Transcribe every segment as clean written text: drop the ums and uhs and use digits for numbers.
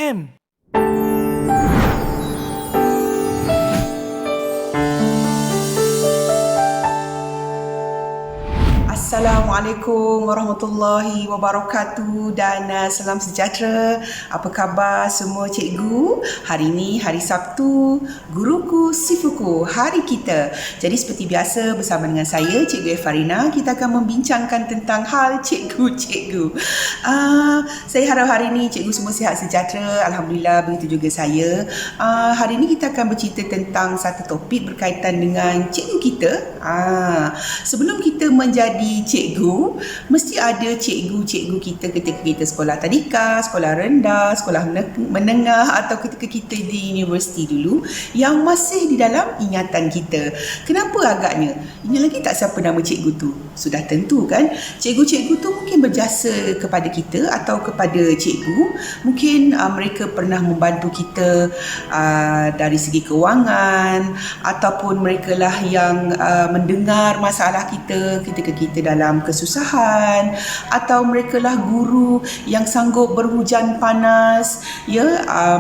FM. Assalamualaikum warahmatullahi wabarakatuh dan salam sejahtera. Apa khabar semua cikgu? Hari ini hari Sabtu, guruku sifuku, hari kita. Jadi seperti biasa bersama dengan saya Cikgu Farina, kita akan membincangkan tentang hal cikgu-cikgu. Saya harap hari ini cikgu semua sihat sejahtera. Alhamdulillah, begitu juga saya. Hari ini kita akan bercerita tentang satu topik berkaitan dengan cikgu kita. Sebelum kita menjadi cikgu, mesti ada cikgu-cikgu kita ketika kita sekolah tadika, sekolah rendah, sekolah menengah atau ketika kita di universiti dulu yang masih di dalam ingatan kita. Kenapa agaknya? Ingat lagi tak siapa nama cikgu tu? Sudah tentu kan? Cikgu-cikgu tu mungkin berjasa kepada kita atau kepada cikgu. Mungkin mereka pernah membantu kita dari segi kewangan, ataupun mereka lah yang mendengar masalah kita ketika kita dalam kesusahan, atau mereka lah guru yang sanggup berhujan panas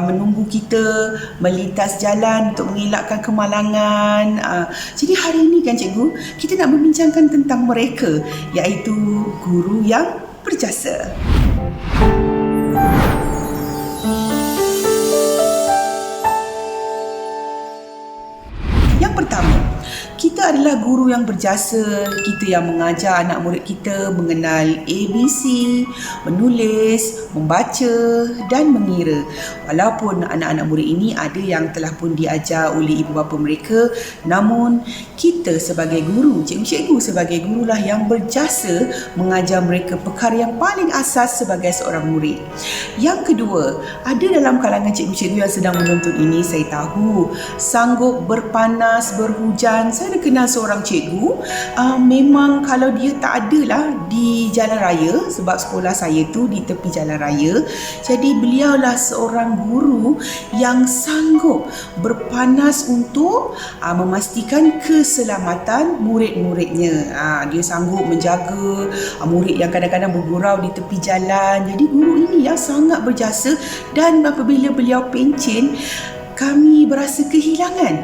menunggu kita melintas jalan untuk mengelakkan kemalangan. Jadi hari ini kan cikgu, kita nak membincangkan tentang mereka, iaitu guru yang berjasa. Yang pertama, kita adalah guru yang berjasa. Kita yang mengajar anak murid kita mengenal ABC, menulis, membaca dan mengira. Walaupun anak-anak murid ini ada yang telah pun diajar oleh ibu bapa mereka, namun kita sebagai guru, cikgu-cikgu sebagai gurulah yang berjasa mengajar mereka perkara yang paling asas sebagai seorang murid. Yang kedua, ada dalam kalangan cikgu-cikgu yang sedang menonton ini, saya tahu sanggup berpanas, berhujan. Saya ada kenal seorang cikgu, memang kalau dia tak adalah di jalan raya, sebab sekolah saya tu di tepi jalan raya, jadi beliaulah seorang guru yang sanggup berpanas untuk memastikan keselamatan murid-muridnya. Dia sanggup menjaga murid yang kadang-kadang bergurau di tepi jalan. Jadi guru ini yang sangat berjasa, dan apabila beliau pencen, kami berasa kehilangan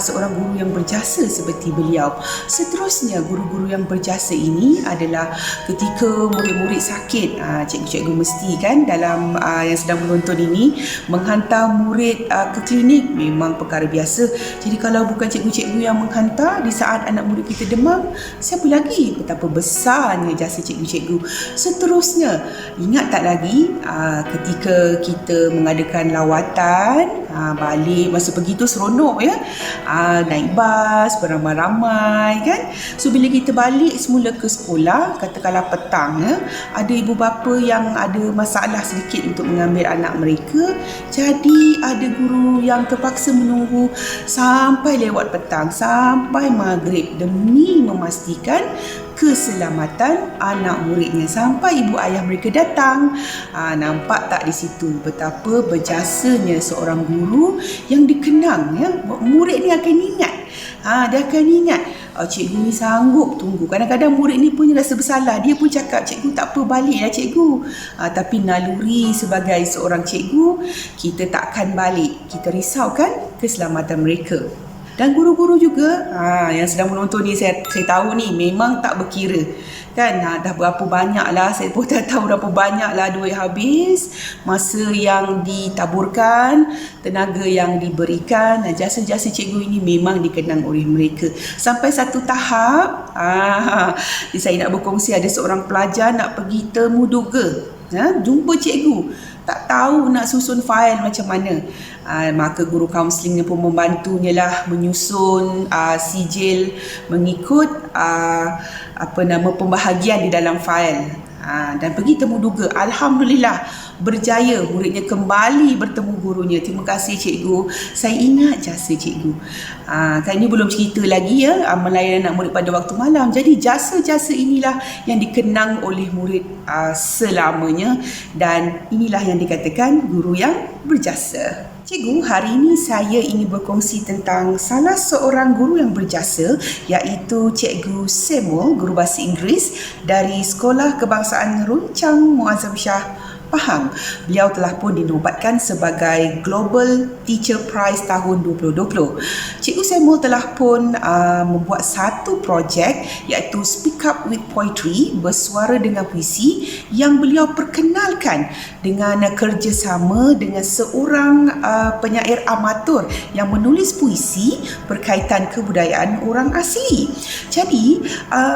seorang guru yang berjasa seperti beliau. Seterusnya, guru-guru yang berjasa ini adalah ketika murid-murid sakit. Cikgu-cikgu mesti kan dalam yang sedang menonton ini menghantar murid ke klinik, memang perkara biasa. Jadi kalau bukan cikgu-cikgu yang menghantar di saat anak murid kita demam, siapa lagi? Betapa besarnya jasa cikgu-cikgu. Seterusnya, ingat tak lagi ketika kita mengadakan lawatan, balik masa pergi tu seronok naik bas beramai-ramai kan. So bila kita balik semula ke sekolah, katakanlah petang, ada ibu bapa yang ada masalah sedikit untuk mengambil anak mereka, jadi ada guru yang terpaksa menunggu sampai lewat petang, sampai maghrib demi memastikan keselamatan anak muridnya sampai ibu ayah mereka datang. Nampak tak di situ betapa berjasanya seorang guru yang dikenang, murid ni akan ingat. Dia akan ingat, cikgu ni sanggup tunggu. Kadang-kadang murid ni pun rasa bersalah, dia pun cakap, cikgu tak apa, baliklah cikgu. Tapi naluri sebagai seorang cikgu, kita takkan balik, kita risaukan keselamatan mereka. Dan guru-guru juga yang sedang menonton ni, saya tahu ni memang tak berkira kan, dah berapa banyak lah, saya pun tak tahu berapa banyak lah duit habis, masa yang ditaburkan, tenaga yang diberikan. Jasa-jasa cikgu ini memang dikenang oleh mereka. Sampai satu tahap saya nak berkongsi, ada seorang pelajar nak pergi temu duga, jumpa cikgu, tak tahu nak susun fail macam mana. Maka guru kaunselingnya pun membantunya lah menyusun sijil mengikut pembahagian di dalam fail. Dan pergi temu duga. Alhamdulillah, berjaya, muridnya kembali bertemu gurunya. Terima kasih cikgu, saya ingat jasa cikgu. Kan ini belum cerita lagi melayan anak murid pada waktu malam. Jadi jasa-jasa inilah yang dikenang oleh murid selamanya, dan inilah yang dikatakan guru yang berjasa. Cikgu, hari ini saya ingin berkongsi tentang salah seorang guru yang berjasa, iaitu Cikgu Samuel, guru bahasa Inggeris dari Sekolah Kebangsaan Runcang Muazzam Shah, Pahang. Beliau telah pun dinobatkan sebagai Global Teacher Prize tahun 2020. Cikgu Samuel telah pun membuat satu projek iaitu Speak Up with Poetry, bersuara dengan puisi, yang beliau perkenalkan dengan kerjasama dengan seorang penyair amatur yang menulis puisi berkaitan kebudayaan orang asli. Jadi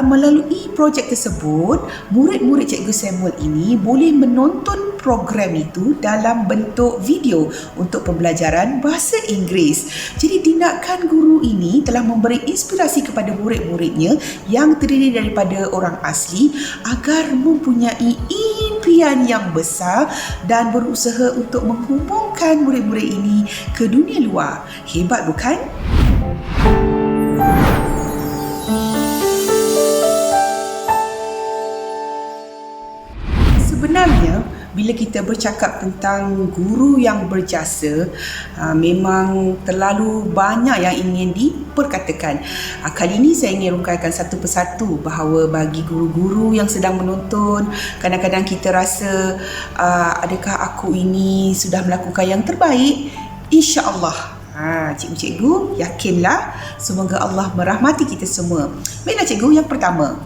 melalui projek tersebut, murid-murid Cikgu Samuel ini boleh menonton program itu dalam bentuk video untuk pembelajaran bahasa Inggeris. Jadi tindakan guru ini telah memberi inspirasi kepada murid-muridnya yang terdiri daripada orang asli agar mempunyai impian yang besar dan berusaha untuk menghubungkan murid-murid ini ke dunia luar. Hebat bukan? Sebenarnya, bila kita bercakap tentang guru yang berjasa, memang terlalu banyak yang ingin diperkatakan. Kali ini saya ingin rungkaikan satu persatu bahawa bagi guru-guru yang sedang menonton, kadang-kadang kita rasa, adakah aku ini sudah melakukan yang terbaik? InsyaAllah. Cikgu-cikgu, yakinlah, semoga Allah merahmati kita semua. Baiklah cikgu, yang pertama,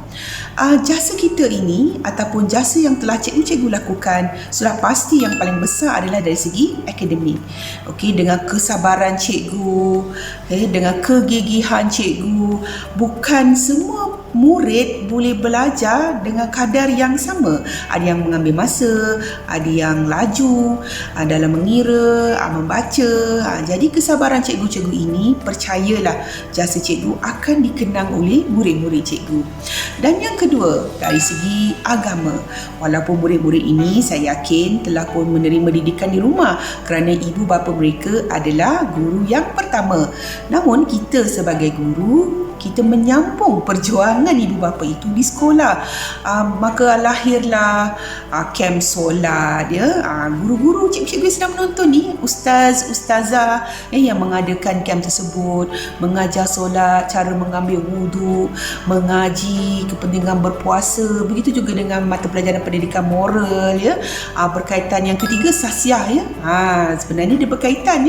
jasa kita ini ataupun jasa yang telah cikgu-cikgu lakukan sudah pasti yang paling besar adalah dari segi akademik. Okey, dengan kesabaran cikgu, dengan kegigihan cikgu, bukan semua murid boleh belajar dengan kadar yang sama. Ada yang mengambil masa, ada yang laju dalam mengira, membaca. Jadi kesabaran cikgu-cikgu ini, percayalah, jasa cikgu akan dikenang oleh murid-murid cikgu. Dan yang kedua, dari segi agama, walaupun murid-murid ini saya yakin telah pun menerima didikan di rumah kerana ibu bapa mereka adalah guru yang pertama. Namun kita sebagai guru, kita menyambung perjuangan ibu bapa itu di sekolah. Maka lahirlah kem solat, guru-guru, cikgu-cikgu yang sedang menonton ni, ustaz, ustazah yang mengadakan kem tersebut, mengajar solat, cara mengambil wuduk, mengaji kepentingan berpuasa. Begitu juga dengan mata pelajaran pendidikan moral, berkaitan. Yang ketiga, sasiah, sebenarnya dia berkaitan,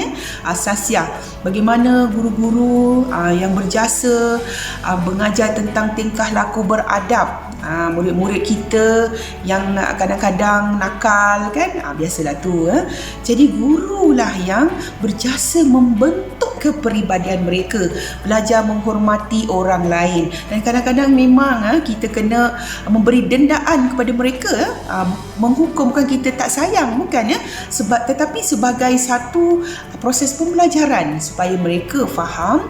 sasiah. Bagaimana guru-guru yang berjasa mengajar tentang tingkah laku beradab murid-murid kita yang kadang-kadang nakal kan, biasalah tu. Jadi gurulah yang berjasa membentuk kepribadian mereka, belajar menghormati orang lain. Dan kadang-kadang memang kita kena memberi dendaan kepada mereka, menghukum, bukan kita tak sayang, bukan, tetapi sebagai satu proses pembelajaran supaya mereka faham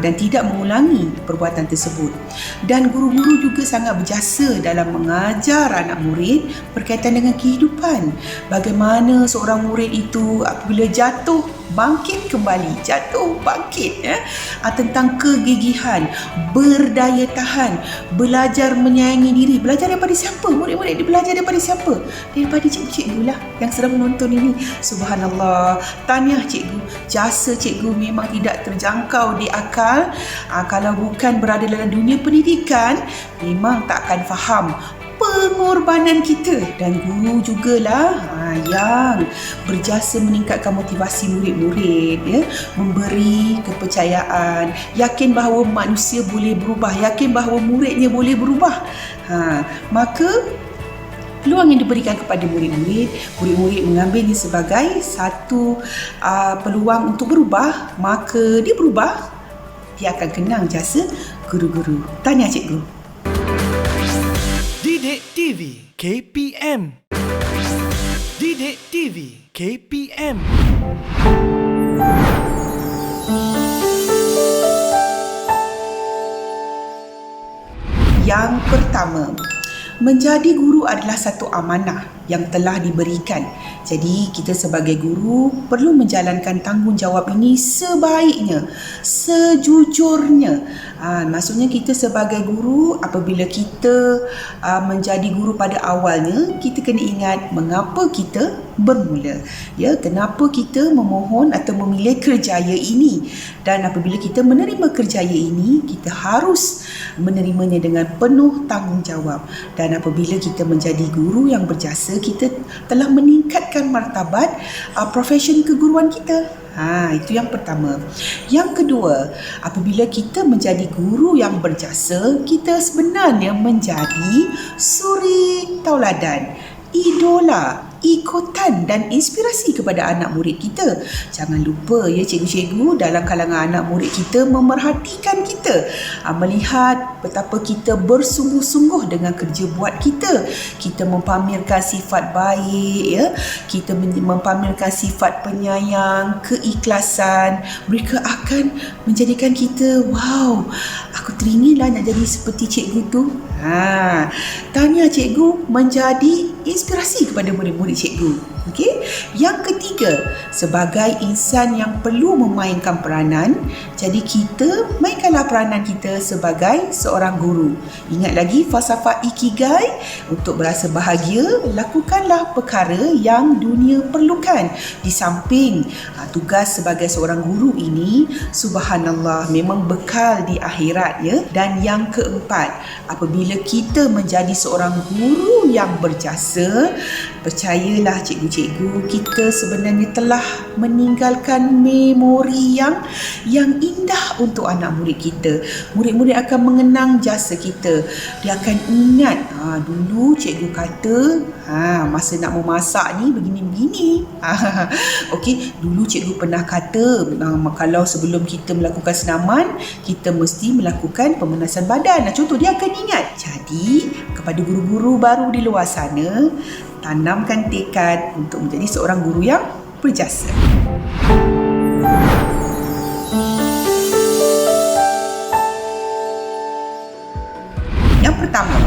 dan tidak mengulangi perbuatan tersebut. Dan guru-guru juga sangat berjasa dalam mengajar anak murid berkaitan dengan kehidupan. Bagaimana seorang murid itu apabila jatuh, bangkit kembali, jatuh, bangkit, tentang kegigihan, berdaya tahan, belajar menyayangi diri. Belajar daripada siapa? Murid-murid dia belajar daripada siapa? Daripada cikgu-cikgu lah yang sedang menonton ini. Subhanallah, tahniah cikgu. Jasa cikgu memang tidak terjangkau di akal. Kalau bukan berada dalam dunia pendidikan, memang tak akan faham pengorbanan kita. Dan guru jugalah yang berjasa meningkatkan motivasi murid-murid, memberi kepercayaan, yakin bahawa manusia boleh berubah, yakin bahawa muridnya boleh berubah. Maka peluang yang diberikan kepada murid-murid, murid-murid mengambilnya sebagai satu peluang untuk berubah, maka dia berubah, dia akan kenang jasa guru-guru. Tahniah cikgu. Didik TV KPM. Didik TV KPM. Yang pertama, menjadi guru adalah satu amanah yang telah diberikan. Jadi kita sebagai guru perlu menjalankan tanggungjawab ini sebaiknya, sejujurnya. Maksudnya kita sebagai guru, apabila kita menjadi guru pada awalnya, kita kena ingat mengapa kita bermula. Kenapa kita memohon atau memilih kerjaya ini. Dan apabila kita menerima kerjaya ini, kita harus menerimanya dengan penuh tanggungjawab. Dan apabila kita menjadi guru yang berjasa, kita telah meningkatkan martabat profesion keguruan kita. Itu yang pertama. Yang kedua, apabila kita menjadi guru yang berjasa, kita sebenarnya menjadi suri tauladan, idola, ikutan dan inspirasi kepada anak murid kita. Jangan lupa ya cikgu-cikgu, dalam kalangan anak murid kita memerhatikan kita, melihat betapa kita bersungguh-sungguh dengan kerja buat kita. Kita mempamerkan sifat baik ya, kita mempamerkan sifat penyayang, keikhlasan. Mereka akan menjadikan kita, wow, aku teringinlah nak jadi seperti cikgu tu. Tanya cikgu menjadi inspirasi kepada murid-murid cikgu. Okey. Yang ketiga, sebagai insan yang perlu memainkan peranan, jadi kita mainkanlah peranan kita sebagai seorang guru. Ingat lagi falsafah Ikigai, untuk berasa bahagia, lakukanlah perkara yang dunia perlukan. Di samping tugas sebagai seorang guru ini, subhanallah, memang bekal di akhirat ya. Dan yang keempat, apabila kita menjadi seorang guru yang berjasa, percayalah cikgu-cikgu, kita sebenarnya telah meninggalkan memori yang indah untuk anak murid kita. Murid-murid akan mengenang jasa kita. Dia akan ingat, dulu cikgu kata, masa nak memasak ni begini-begini. Okey, dulu cikgu pernah kata, kalau sebelum kita melakukan senaman, kita mesti melakukan pemanasan badan. Contoh, dia akan ingat. Jadi, kepada guru-guru baru di luar sana, tanamkan tekad untuk menjadi seorang guru yang berjasa. Yang pertama,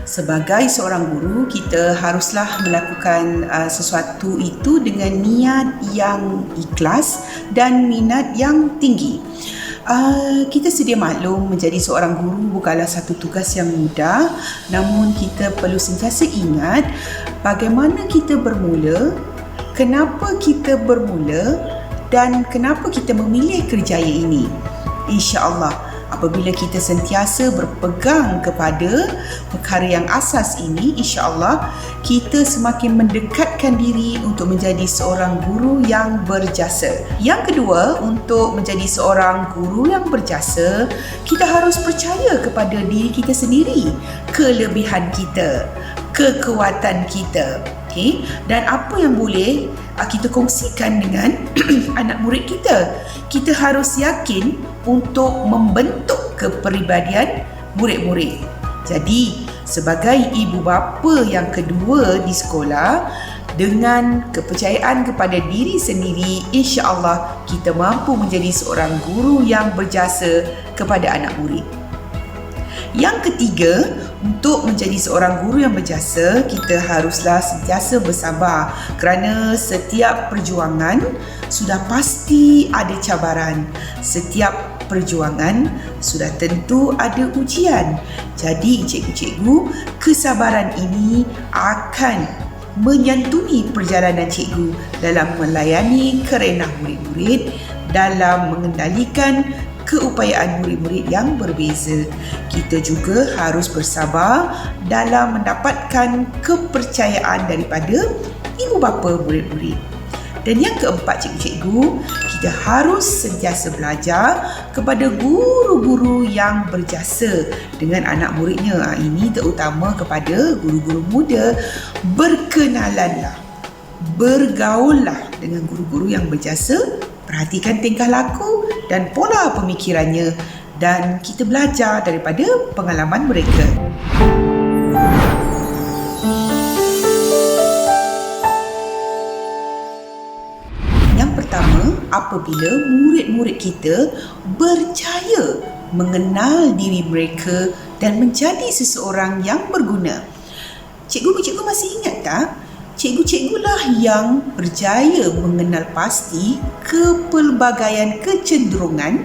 sebagai seorang guru, kita haruslah melakukan sesuatu itu dengan niat yang ikhlas dan minat yang tinggi. Kita sedia maklum, menjadi seorang guru bukanlah satu tugas yang mudah, namun kita perlu sentiasa ingat bagaimana kita bermula, kenapa kita bermula dan kenapa kita memilih kerjaya ini. InsyaAllah, apabila kita sentiasa berpegang kepada perkara yang asas ini, insya-Allah kita semakin mendekatkan diri untuk menjadi seorang guru yang berjasa. Yang kedua, untuk menjadi seorang guru yang berjasa, kita harus percaya kepada diri kita sendiri, kelebihan kita, kekuatan kita. Okay? Dan apa yang boleh kita kongsikan dengan anak murid kita. Kita harus yakin untuk membentuk kepribadian murid-murid. Jadi, sebagai ibu bapa yang kedua di sekolah, dengan kepercayaan kepada diri sendiri, insya-Allah kita mampu menjadi seorang guru yang berjasa kepada anak murid. Yang ketiga, untuk menjadi seorang guru yang berjasa, kita haruslah sentiasa bersabar, kerana setiap perjuangan sudah pasti ada cabaran. Setiap perjuangan sudah tentu ada ujian. Jadi cikgu-cikgu, kesabaran ini akan menyantuni perjalanan cikgu dalam melayani kerenah murid-murid, dalam mengendalikan keupayaan murid-murid yang berbeza. Kita juga harus bersabar dalam mendapatkan kepercayaan daripada ibu bapa murid-murid. Dan yang keempat, cikgu-cikgu, kita harus sentiasa belajar kepada guru-guru yang berjasa dengan anak muridnya. Ini terutama kepada guru-guru muda. Berkenalanlah, bergaullah dengan guru-guru yang berjasa. Perhatikan tingkah laku dan pola pemikirannya, dan kita belajar daripada pengalaman mereka. Yang pertama, apabila murid-murid kita berjaya mengenal diri mereka dan menjadi seseorang yang berguna. Cikgu-cikgu masih ingat tak? Cikgu-cikgulah yang berjaya mengenal pasti kepelbagaian kecenderungan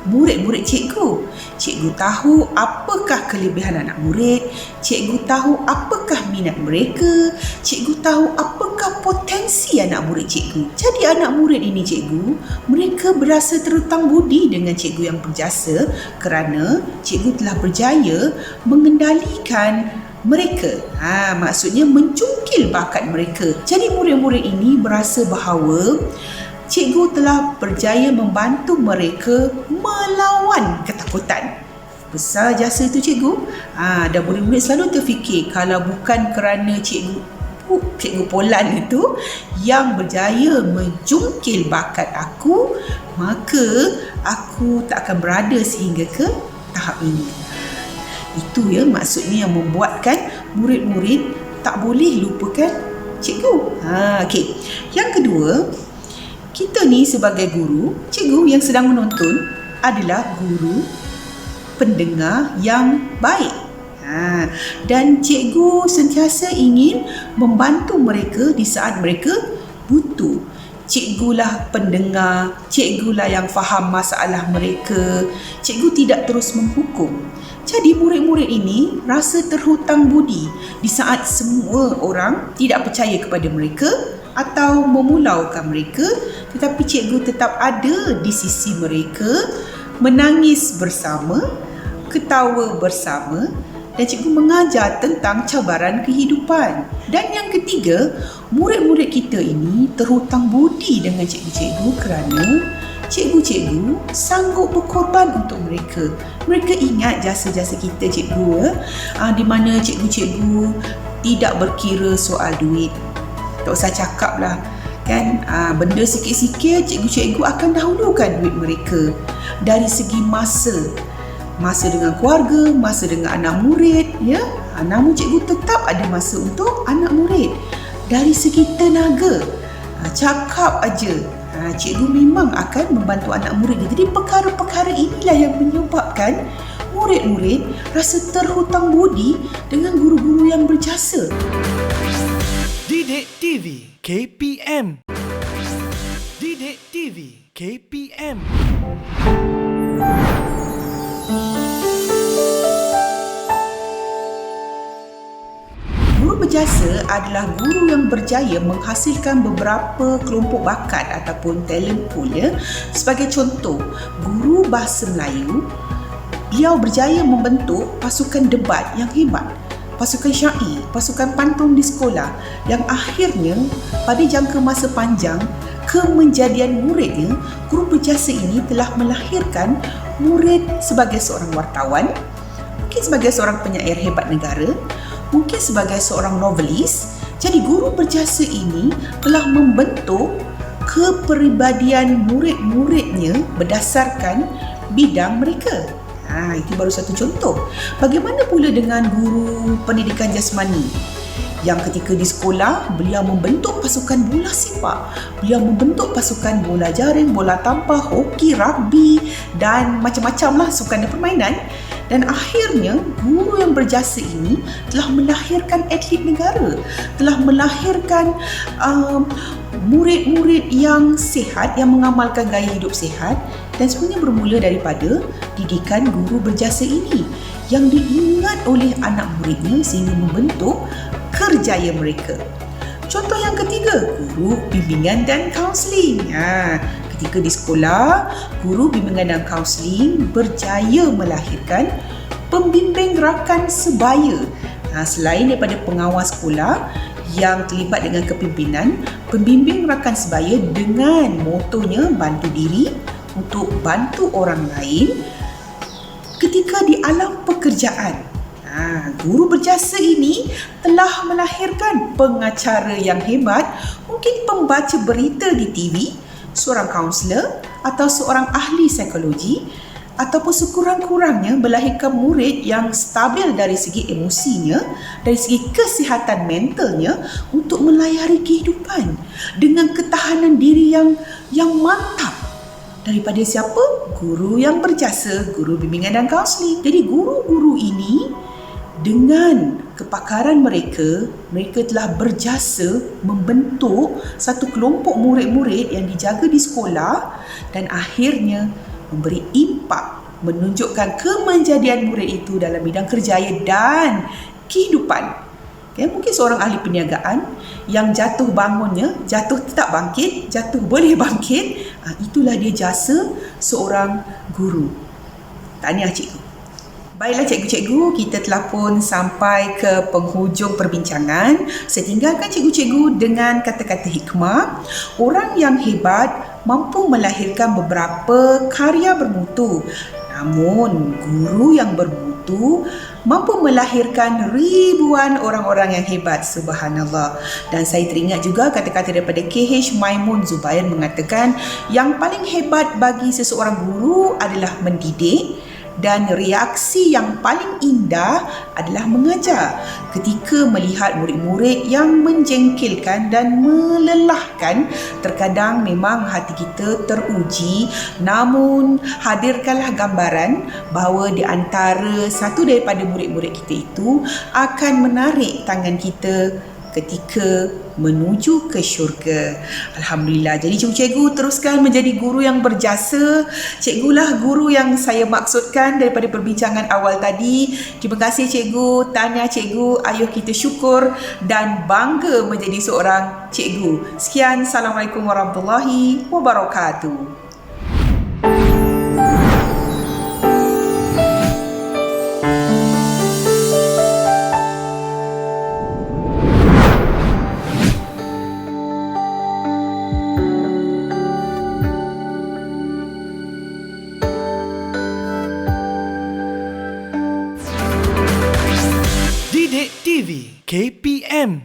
murid-murid cikgu. Cikgu tahu apakah kelebihan anak murid, cikgu tahu apakah minat mereka, cikgu tahu apakah potensi anak murid cikgu. Jadi anak murid ini cikgu, mereka berasa terhutang budi dengan cikgu yang berjasa kerana cikgu telah berjaya mengendalikan mereka. Maksudnya mencungkil bakat mereka. Jadi murid-murid ini berasa bahawa cikgu telah berjaya membantu mereka melawan ketakutan. Besar jasa itu cikgu. Dan murid-murid selalu terfikir, kalau bukan kerana cikgu Polan itu yang berjaya mencungkil bakat aku, maka aku tak akan berada sehingga ke tahap ini. Itu ya maksudnya yang membuatkan murid-murid tak boleh lupakan cikgu. Okey. Yang kedua, kita ni sebagai guru, cikgu yang sedang menonton adalah guru pendengar yang baik. Dan cikgu sentiasa ingin membantu mereka di saat mereka butuh. Cikgulah pendengar, cikgulah yang faham masalah mereka. Cikgu tidak terus menghukum. Jadi murid-murid ini rasa terhutang budi di saat semua orang tidak percaya kepada mereka atau memulaukan mereka, tetapi cikgu tetap ada di sisi mereka, menangis bersama, ketawa bersama, dan cikgu mengajar tentang cabaran kehidupan. Dan yang ketiga, murid-murid kita ini terhutang budi dengan cikgu-cikgu kerana cikgu-cikgu sanggup berkorban untuk mereka. Mereka ingat jasa-jasa kita cikgu, di mana cikgu-cikgu tidak berkira soal duit. Tak usah cakap lah kan, benda sikit-sikit cikgu-cikgu akan dahulukan duit mereka. Dari segi masa dengan keluarga, masa dengan anak murid, ya. Namun cikgu tetap ada masa untuk anak murid. Dari segi tenaga, cakap aja, cikgu memang akan membantu anak murid. Jadi perkara-perkara inilah yang menyebabkan murid-murid rasa terhutang budi dengan guru-guru yang berjasa. Didik TV KPM. Didik TV KPM. Guru berjasa adalah guru yang berjaya menghasilkan beberapa kelompok bakat ataupun talent pool, ya. Sebagai contoh, guru bahasa Melayu, beliau berjaya membentuk pasukan debat yang hebat, pasukan syair, pasukan pantun di sekolah, yang akhirnya pada jangka masa panjang kemenjadian muridnya, guru berjasa ini telah melahirkan murid sebagai seorang wartawan, mungkin sebagai seorang penyair hebat negara, mungkin sebagai seorang novelis. Jadi guru berjasa ini telah membentuk kepribadian murid-muridnya berdasarkan bidang mereka. Itu baru satu contoh. Bagaimana pula dengan guru pendidikan jasmani, yang ketika di sekolah beliau membentuk pasukan bola sepak, beliau membentuk pasukan bola jaring, bola tampar, hoki, rugby dan macam-macam lah sukan dan permainan. Dan akhirnya guru yang berjasa ini telah melahirkan atlet negara, telah melahirkan murid-murid yang sihat, yang mengamalkan gaya hidup sihat. Dan semuanya bermula daripada didikan guru berjasa ini yang diingat oleh anak muridnya sehingga membentuk kerjaya mereka. Contoh yang ketiga, guru bimbingan dan kaunseling. Ketika di sekolah, guru bimbingan dan kaunseling berjaya melahirkan pembimbing rakan sebaya. Selain daripada pengawas sekolah yang terlibat dengan kepimpinan, pembimbing rakan sebaya dengan motonya bantu diri untuk bantu orang lain ketika di alam pekerjaan. Guru berjasa ini telah melahirkan pengacara yang hebat, mungkin pembaca berita di TV, seorang kaunselor atau seorang ahli psikologi, ataupun sekurang-kurangnya melahirkan murid yang stabil dari segi emosinya, dari segi kesihatan mentalnya untuk melayari kehidupan dengan ketahanan diri yang mantap. Daripada siapa? Guru yang berjasa, guru bimbingan dan kaunseling. Jadi guru-guru ini dengan kepakaran mereka telah berjasa membentuk satu kelompok murid-murid yang dijaga di sekolah dan akhirnya memberi impak, menunjukkan kemenjadian murid itu dalam bidang kerjaya dan kehidupan. Okay, mungkin seorang ahli perniagaan yang jatuh bangunnya, jatuh tak bangkit, jatuh boleh bangkit, itulah dia jasa seorang guru. Tahniah cikgu. Baiklah cikgu-cikgu, kita telah pun sampai ke penghujung perbincangan. Saya tinggalkan cikgu-cikgu dengan kata-kata hikmah. Orang yang hebat mampu melahirkan beberapa karya bermutu. Namun, guru yang bermutu mampu melahirkan ribuan orang-orang yang hebat. Subhanallah. Dan saya teringat juga kata-kata daripada KH Maimun Zubair mengatakan, yang paling hebat bagi seseorang guru adalah mendidik, dan reaksi yang paling indah adalah mengajar. Ketika melihat murid-murid yang menjengkelkan dan melelahkan, terkadang memang hati kita teruji. Namun hadirkanlah gambaran bahawa di antara satu daripada murid-murid kita itu akan menarik tangan kita ketika menuju ke syurga. Alhamdulillah. Jadi cikgu-cikgu teruskan menjadi guru yang berjasa. Cikgulah guru yang saya maksudkan daripada perbincangan awal tadi. Terima kasih cikgu, tahniah cikgu, ayuh kita syukur dan bangga menjadi seorang cikgu. Sekian, Assalamualaikum warahmatullahi wabarakatuh. Didik TV KPM